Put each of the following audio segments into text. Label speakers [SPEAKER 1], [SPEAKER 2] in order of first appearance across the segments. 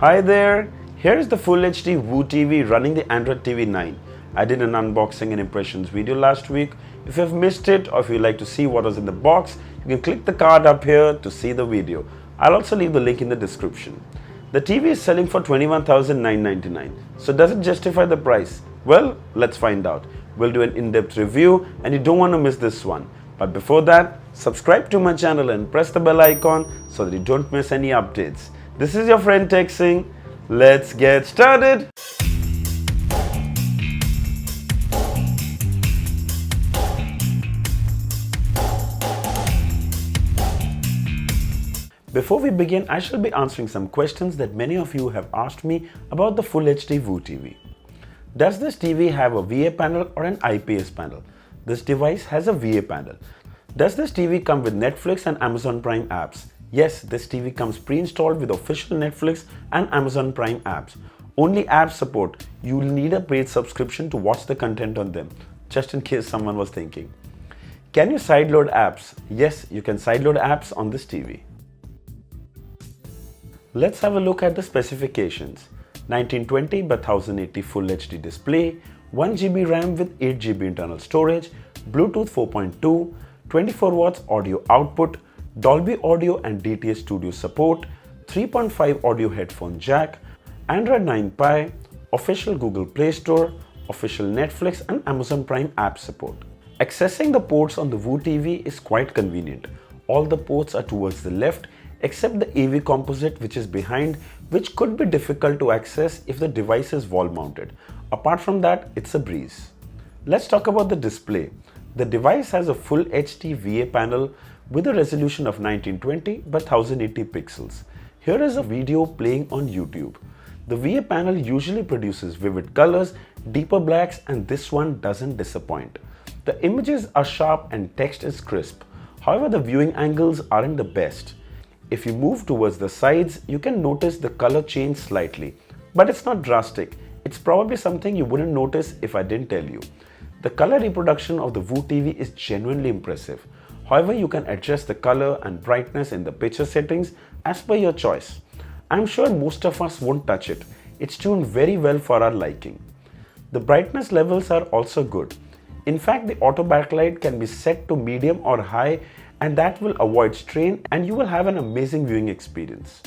[SPEAKER 1] Hi there, here is the Full HD Voo TV running the Android TV 9. I did an unboxing and impressions video last week. If you have missed it or if you'd like to see what was in the box, you can click the card up here to see the video. I'll also leave the link in the description. The TV is selling for $21,999. So does it justify the price? Well, let's find out. We'll do an in-depth review and you don't want to miss this one. But before that, subscribe to my channel and press the bell icon so that you don't miss any updates. This is your friend TechSing. Let's get started. Before we begin, I shall be answering some questions that many of you have asked me about the Full HD Voo TV. Does this TV have a VA panel or an IPS panel? This device has a VA panel. Does this TV come with Netflix and Amazon Prime apps? Yes, this TV comes pre-installed with official Netflix and Amazon Prime apps. Only app support. You will need a paid subscription to watch the content on them, just in case someone was thinking. Can you sideload apps? Yes, you can sideload apps on this TV. Let's have a look at the specifications. 1920 by 1080 Full HD display, 1 GB RAM with 8 GB internal storage, Bluetooth 4.2, 24 watts audio output, Dolby Audio and DTS Studio support, 3.5 audio headphone jack, Android 9 Pie, official Google Play Store, official Netflix and Amazon Prime app support. Accessing the ports on the Voo TV is quite convenient. All the ports are towards the left except the AV composite which is behind, which could be difficult to access if the device is wall mounted. Apart from that, it's a breeze. Let's talk about the display. The device has a Full HD VA panel with a resolution of 1920 by 1080 pixels. Here is a video playing on YouTube. The VA panel usually produces vivid colors, deeper blacks, and this one doesn't disappoint. The images are sharp and text is crisp. However, the viewing angles aren't the best. If you move towards the sides, you can notice the color change slightly, but it's not drastic. It's probably something you wouldn't notice if I didn't tell you. The color reproduction of the Voo TV is genuinely impressive. However, you can adjust the color and brightness in the picture settings as per your choice. I'm sure most of us won't touch it. It's tuned very well for our liking. The brightness levels are also good. In fact, the auto backlight can be set to medium or high, and that will avoid strain and you will have an amazing viewing experience.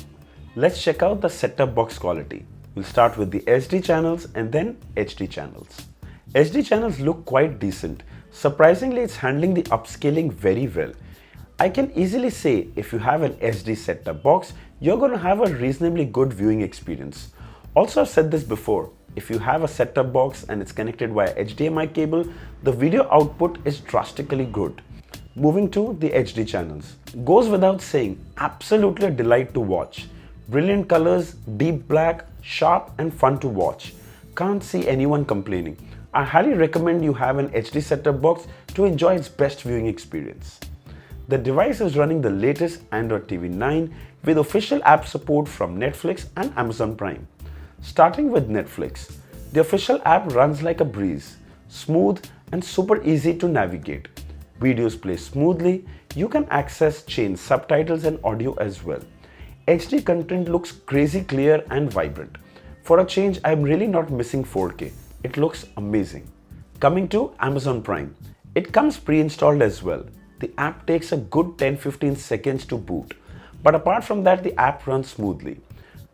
[SPEAKER 1] Let's check out the set-top box quality. We'll start with the SD channels and then HD channels. SD channels look quite decent. Surprisingly, it's handling the upscaling very well. I can easily say if you have an SD set-top box, you're going to have a reasonably good viewing experience. Also, I've said this before, if you have a set-top box and it's connected via HDMI cable, the video output is drastically good. Moving to the HD channels. Goes without saying, absolutely a delight to watch. Brilliant colors, deep black, sharp and fun to watch. Can't see anyone complaining. I highly recommend you have an HD set-top box to enjoy its best viewing experience. The device is running the latest Android TV 9 with official app support from Netflix and Amazon Prime. Starting with Netflix, the official app runs like a breeze, smooth and super easy to navigate. Videos play smoothly, you can access change subtitles and audio as well. HD content looks crazy clear and vibrant. For a change, I'm really not missing 4K. It looks amazing. Coming to Amazon Prime. It comes pre-installed as well. The app takes a good 10-15 seconds to boot. But apart from that, the app runs smoothly.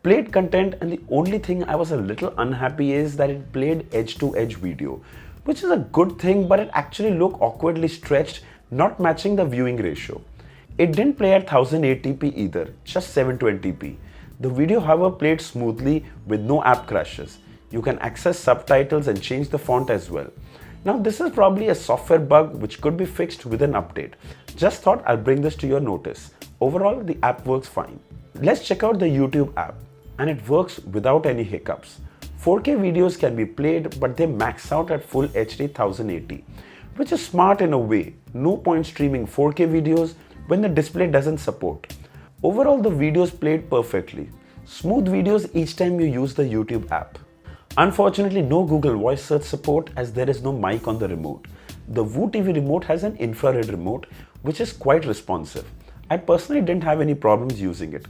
[SPEAKER 1] Played content, and the only thing I was a little unhappy is that it played edge-to-edge video, which is a good thing, but it actually looked awkwardly stretched, not matching the viewing ratio. It didn't play at 1080p either, just 720p. The video, however, played smoothly with no app crashes. You can access subtitles and change the font as well. Now, this is probably a software bug which could be fixed with an update. Just thought I'll bring this to your notice. Overall, the app works fine. Let's check out the YouTube app, and it works without any hiccups. 4K videos can be played, but they max out at Full HD 1080, which is smart in a way. No point streaming 4K videos when the display doesn't support. Overall, the videos played perfectly. Smooth videos each time you use the YouTube app. Unfortunately, no Google Voice Search support as there is no mic on the remote. The Voo TV remote has an infrared remote which is quite responsive. I personally didn't have any problems using it.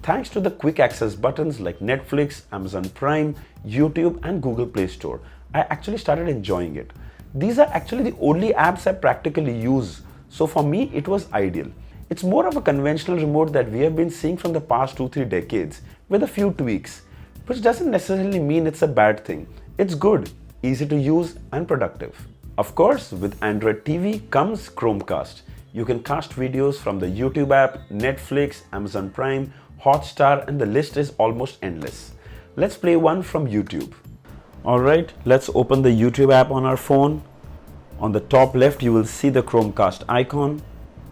[SPEAKER 1] Thanks to the quick access buttons like Netflix, Amazon Prime, YouTube and Google Play Store, I actually started enjoying it. These are actually the only apps I practically use, so for me it was ideal. It's more of a conventional remote that we have been seeing from the past 2-3 decades with a few tweaks, which doesn't necessarily mean it's a bad thing. It's good, easy to use and productive. Of course, with Android TV comes Chromecast. You can cast videos from the YouTube app, Netflix, Amazon Prime, Hotstar, and the list is almost endless. Let's play one from YouTube. Alright, let's open the YouTube app on our phone. On the top left, you will see the Chromecast icon.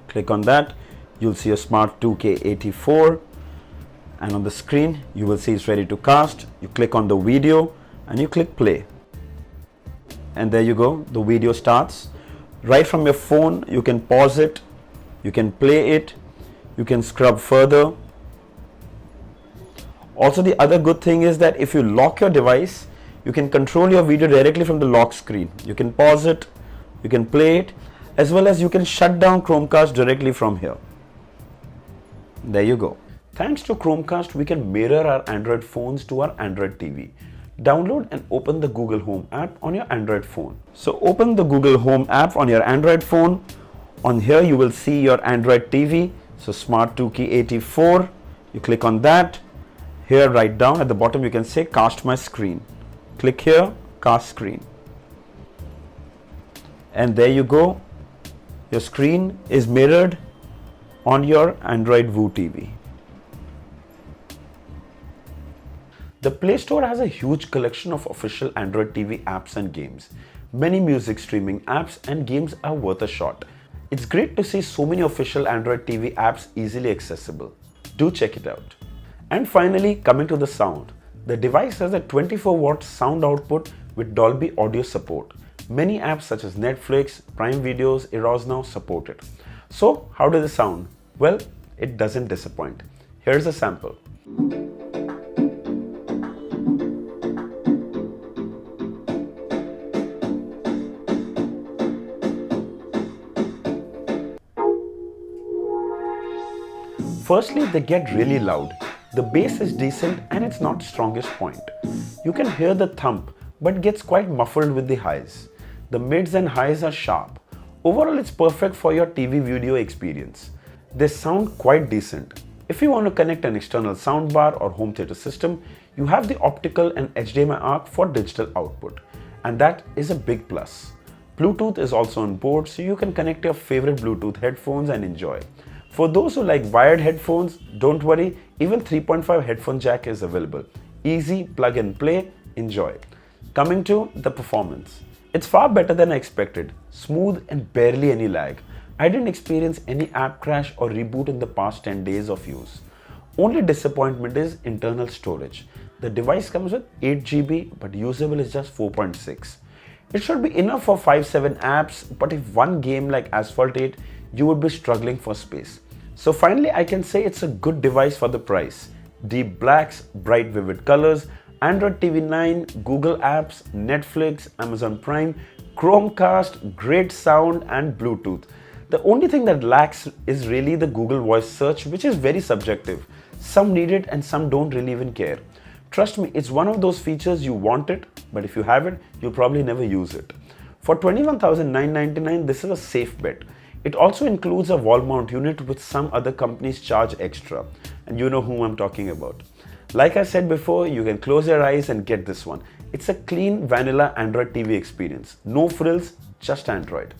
[SPEAKER 1] Click on that. You'll see a Smart 2K 84. And on the screen, you will see it's ready to cast. You click on the video and you click play. And there you go, the video starts. Right from your phone, you can pause it, you can play it, you can scrub further. Also, the other good thing is that if you lock your device, you can control your video directly from the lock screen. You can pause it, you can play it, as well as you can shut down Chromecast directly from here. There you go. Thanks to Chromecast, we can mirror our Android phones to our Android TV. Download and open the Google Home app on your Android phone. So open the Google Home app on your Android phone. On here you will see your Android TV. So Smart 2K 84. You click on that. Here right down at the bottom you can say cast my screen. Click here, cast screen. And there you go. Your screen is mirrored on your Android View TV. The Play Store has a huge collection of official Android TV apps and games. Many music streaming apps and games are worth a shot. It's great to see so many official Android TV apps easily accessible. Do check it out. And finally, coming to the sound. The device has a 24-watt sound output with Dolby Audio support. Many apps such as Netflix, Prime Videos, Eros Now support it. So, how does it sound? Well, it doesn't disappoint. Here's a sample. Firstly, they get really loud. The bass is decent and it's not strongest point. You can hear the thump, but gets quite muffled with the highs. The mids and highs are sharp. Overall, it's perfect for your TV video experience. They sound quite decent. If you want to connect an external soundbar or home theater system, you have the optical and HDMI ARC for digital output. And that is a big plus. Bluetooth is also on board, so you can connect your favorite Bluetooth headphones and enjoy. For those who like wired headphones, don't worry, even 3.5 headphone jack is available. Easy, plug and play, enjoy. Coming to the performance. It's far better than I expected, smooth and barely any lag. I didn't experience any app crash or reboot in the past 10 days of use. Only disappointment is internal storage. The device comes with 8 GB but usable is just 4.6. It should be enough for 5-7 apps, but if one game like Asphalt 8, you would be struggling for space. So finally, I can say it's a good device for the price. Deep blacks, bright vivid colors, Android TV 9, Google Apps, Netflix, Amazon Prime, Chromecast, great sound and Bluetooth. The only thing that lacks is really the Google Voice search, which is very subjective. Some need it and some don't really even care. Trust me, it's one of those features you want it, but if you have it, you'll probably never use it. For $21,999, this is a safe bet. It also includes a wall mount unit which some other companies charge extra, and you know whom I'm talking about. Like I said before, you can close your eyes and get this one. It's a clean vanilla Android TV experience. No frills, just Android.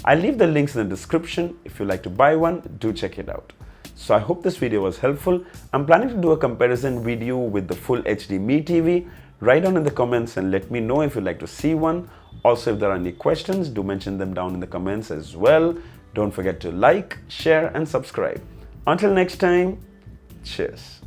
[SPEAKER 1] I'll leave the links in the description. If you'd like to buy one, do check it out. So I hope this video was helpful. I'm planning to do a comparison video with the full HD Mi TV. Write down in the comments and let me know if you'd like to see one. Also, if there are any questions, do mention them down in the comments as well. Don't forget to like, share and subscribe. Until next time, cheers.